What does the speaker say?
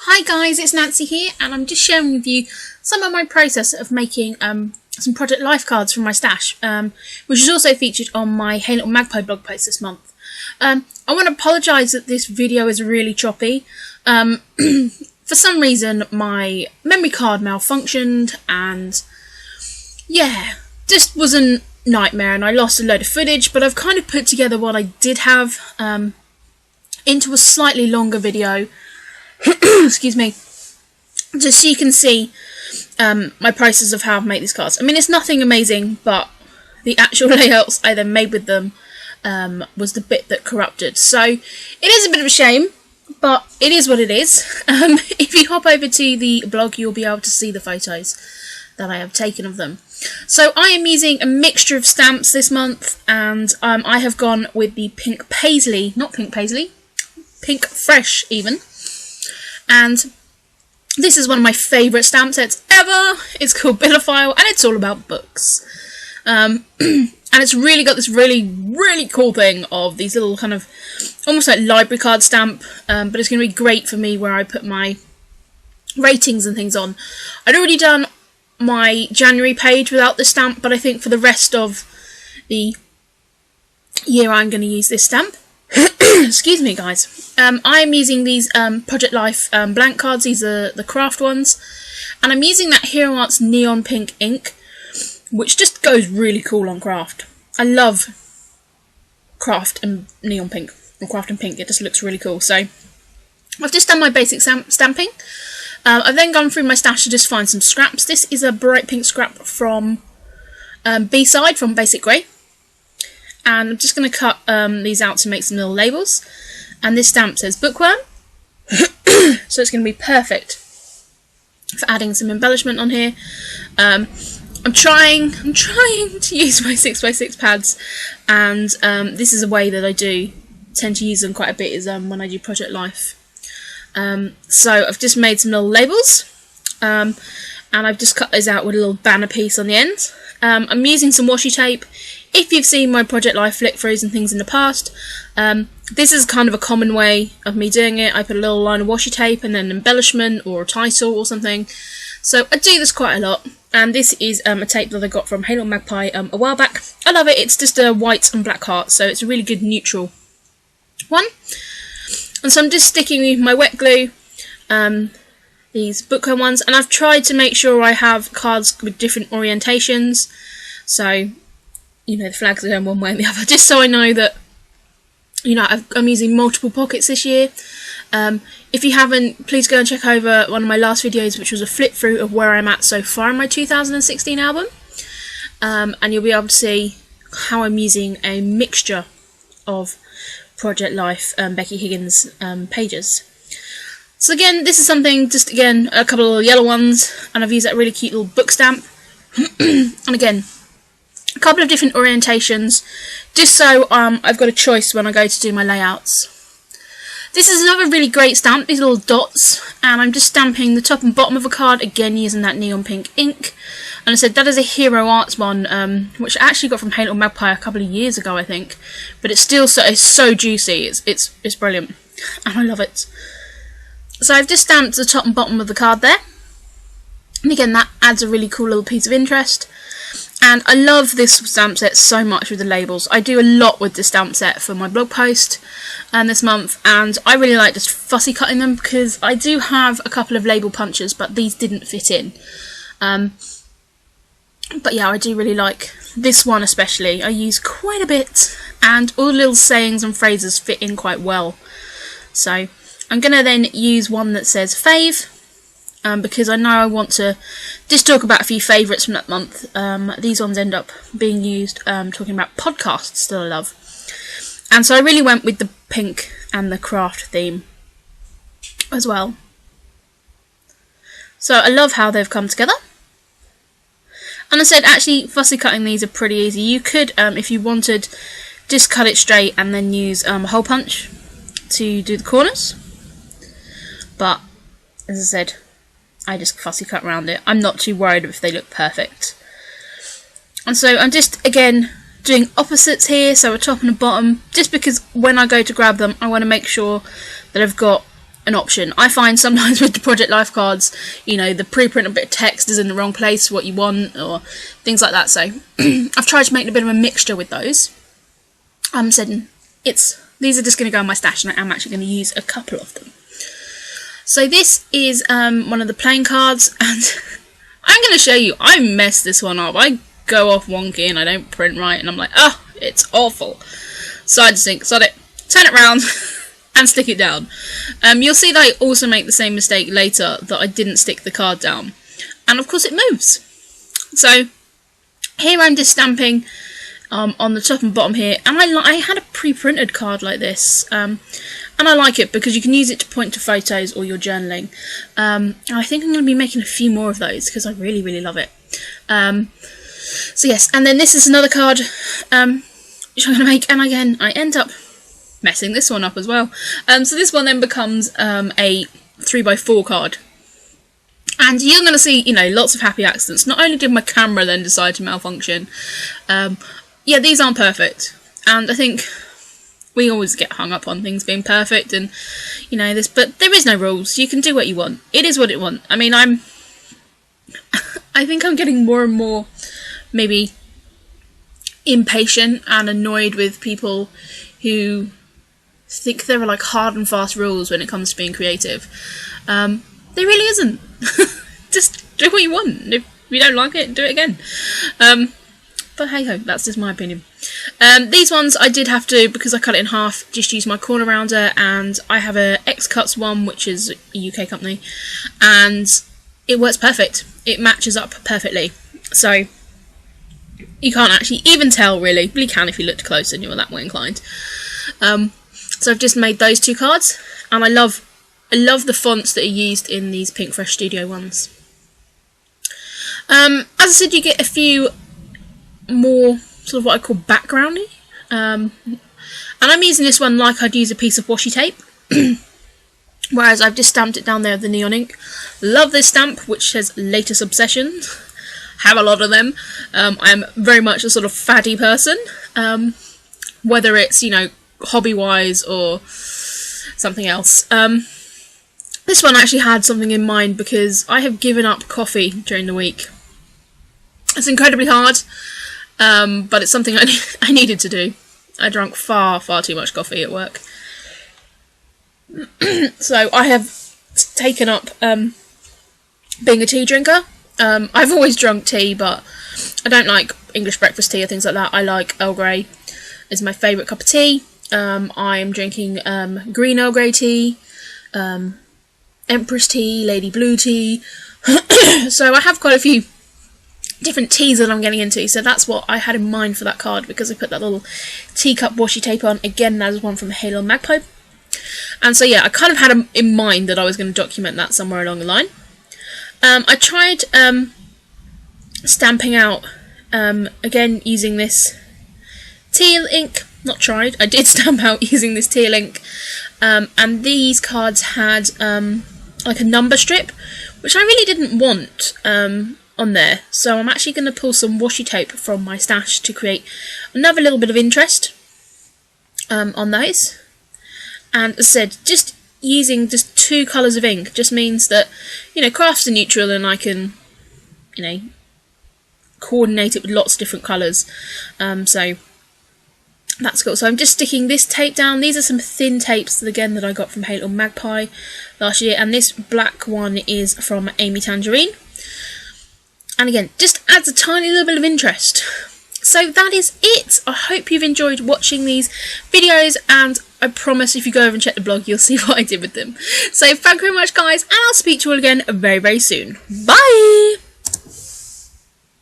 Hi guys, it's Nancy here, and I'm just sharing with you some of my process of making some Project Life cards from my stash, which is also featured on my Hey Little Magpie blog post this month. I want to apologise that this video is really choppy. For some reason my memory card malfunctioned, and yeah, just was a nightmare, and I lost a load of footage, but I've kind of put together what I did have into a slightly longer video. Excuse me, just so you can see my process of how I've made these cards. I mean, it's nothing amazing, but the actual layouts I then made with them was the bit that corrupted. So it is a bit of a shame, but it is what it is. If you hop over to the blog, you'll be able to see the photos that I have taken of them. So I am using a mixture of stamps this month, and I have gone with the pink paisley, not pink paisley, pink fresh even. And this is one of my favourite stamp sets ever. It's called Bibliophile, and it's all about books. And it's really got this really cool thing of these little kind of almost like library card stamp, but it's going to be great for me where I put my ratings and things on. I'd already done my January page without the stamp, but I think for the rest of the year I'm going to use this stamp. Excuse me guys. I am using these Project Life blank cards. These are the craft ones, and I'm using that Hero Arts neon pink ink, which just goes really cool on craft. I love craft and neon pink, or craft and pink. It just looks really cool. So I've just done my basic stamping. I've then gone through my stash to just find some scraps. This is a bright pink scrap from B-side from Basic Grey. And I'm just going to cut these out to make some little labels. And this stamp says Bookworm. So it's going to be perfect for adding some embellishment on here. I'm trying to use my 6x6 pads. And this is a way that I do tend to use them quite a bit, is when I do Project Life. So I've just made some little labels. And I've just cut those out with a little banner piece on the end. I'm using some washi tape. If you've seen my Project Life flick throughs and things in the past, this is kind of a common way of me doing it. I put a little line of washi tape and then an embellishment or a title or something. So I do this quite a lot, and this is a tape that I got from Hey Little Magpie a while back. I love it. It's just a white and black heart, so it's a really good neutral one. And so I'm just sticking with my wet glue, these bookworm ones, and I've tried to make sure I have cards with different orientations. So, you know, the flags are going one way and the other, just so I know that, you know, I'm using multiple pockets this year. If you haven't, please go and check over one of my last videos, which was a flip through of where I'm at so far in my 2016 album. And you'll be able to see how I'm using a mixture of Project Life Becky Higgins pages. So again, this is something, just again, a couple of little yellow ones, and I've used that really cute little book stamp. And again, a couple of different orientations, just so I've got a choice when I go to do my layouts. This is another really great stamp, these little dots, and I'm just stamping the top and bottom of a card, again using that neon pink ink. And I said that is a Hero Arts one, which I actually got from Hey Little Magpie a couple of years ago, I think. But it's still it's so juicy, it's brilliant, and I love it. So I've just stamped the top and bottom of the card there. And again, that adds a really cool little piece of interest. And I love this stamp set so much with the labels. I do a lot with the stamp set for my blog post this month, and I really like just fussy cutting them because I do have a couple of label punches, but these didn't fit in. But yeah, I do really like this one especially. I use quite a bit, and all the little sayings and phrases fit in quite well. So I'm going to then use one that says fave. Because I know I want to just talk about a few favourites from that month. These ones end up being used talking about podcasts that I love. And so I really went with the pink and the craft theme as well. So I love how they've come together. And I said, actually, fussy cutting these are pretty easy. You could, if you wanted, just cut it straight and then use a hole punch to do the corners. But, as I said, I just fussy cut around it. I'm not too worried if they look perfect. And so I'm just, again, doing opposites here, so a top and a bottom, just because when I go to grab them, I want to make sure that I've got an option. I find sometimes with the project life cards, you know, the preprint, a bit of text is in the wrong place, what you want, or things like that. So I've tried to make a bit of a mixture with those. I'm saying these are just going to go in my stash, and I am actually going to use a couple of them. So this is one of the playing cards, and I'm going to show you, I messed this one up. I go off wonky and I don't print right, and I'm like, oh, it's awful. So I just think, sod it, turn it round and stick it down. You'll see that I also make the same mistake later, that I didn't stick the card down. And of course it moves. So here I'm just stamping on the top and bottom here, and I had a pre-printed card like this, and I like it because you can use it to point to photos or your journaling. And I think I'm going to be making a few more of those because I really, really love it. So yes, and then this is another card which I'm going to make, and again I end up messing this one up as well. So this one then becomes a 3x4 card. And you're going to see, you know, lots of happy accidents. Not only did my camera then decide to malfunction, yeah, these aren't perfect. And I think we always get hung up on things being perfect and, you know, this, but there is no rules. You can do what you want. It is what it want. I mean, I think I'm getting more and more maybe impatient and annoyed with people who think there are like hard and fast rules when it comes to being creative. There really isn't. Just do what you want. If you don't like it, do it again. But hey ho, that's just my opinion. These ones I did have to, because I cut it in half, just use my corner rounder, and I have a X-Cuts one, which is a UK company, and it works perfect. It matches up perfectly. So you can't actually even tell really. You can if you looked close and you were that way inclined. So I've just made those two cards, and I love the fonts that are used in these Pink Fresh Studio ones. As I said, you get a few more sort of what I call backgroundy, and I'm using this one like I'd use a piece of washi tape, whereas I've just stamped it down there with the neon ink. Love this stamp, which says Latest Obsession. Have a lot of them. I'm very much a sort of faddy person, whether it's, you know, hobby-wise or something else. This one actually had something in mind because I have given up coffee during the week. It's incredibly hard, but it's something I needed to do. I drank far too much coffee at work. So I have taken up being a tea drinker. I've always drunk tea, but I don't like English breakfast tea or things like that. I like Earl Grey. It's my favourite cup of tea. I'm drinking green Earl Grey tea, Empress tea, Lady Blue tea. So I have quite a few different teas that I'm getting into, so that's what I had in mind for that card, because I put that little teacup washi tape on. Again, that is one from Hey Little Magpie. And so yeah, I kind of had in mind that I was going to document that somewhere along the line. I tried stamping out, again, using this teal ink. Not tried, I did stamp out using this teal ink. And these cards had like a number strip, which I really didn't want on there. So I'm actually going to pull some washi tape from my stash to create another little bit of interest on those. And as I said, just using just two colours of ink just means that, you know, crafts are neutral and I can, you know, coordinate it with lots of different colours. So that's cool. So I'm just sticking this tape down. These are some thin tapes, again, that I got from Hey Little Magpie last year, and this black one is from Amy Tangerine. And again, just adds a tiny little bit of interest. So that is it. I hope you've enjoyed watching these videos, and I promise if you go over and check the blog, you'll see what I did with them. So thank you very much, guys, and I'll speak to you all again very, very soon. Bye!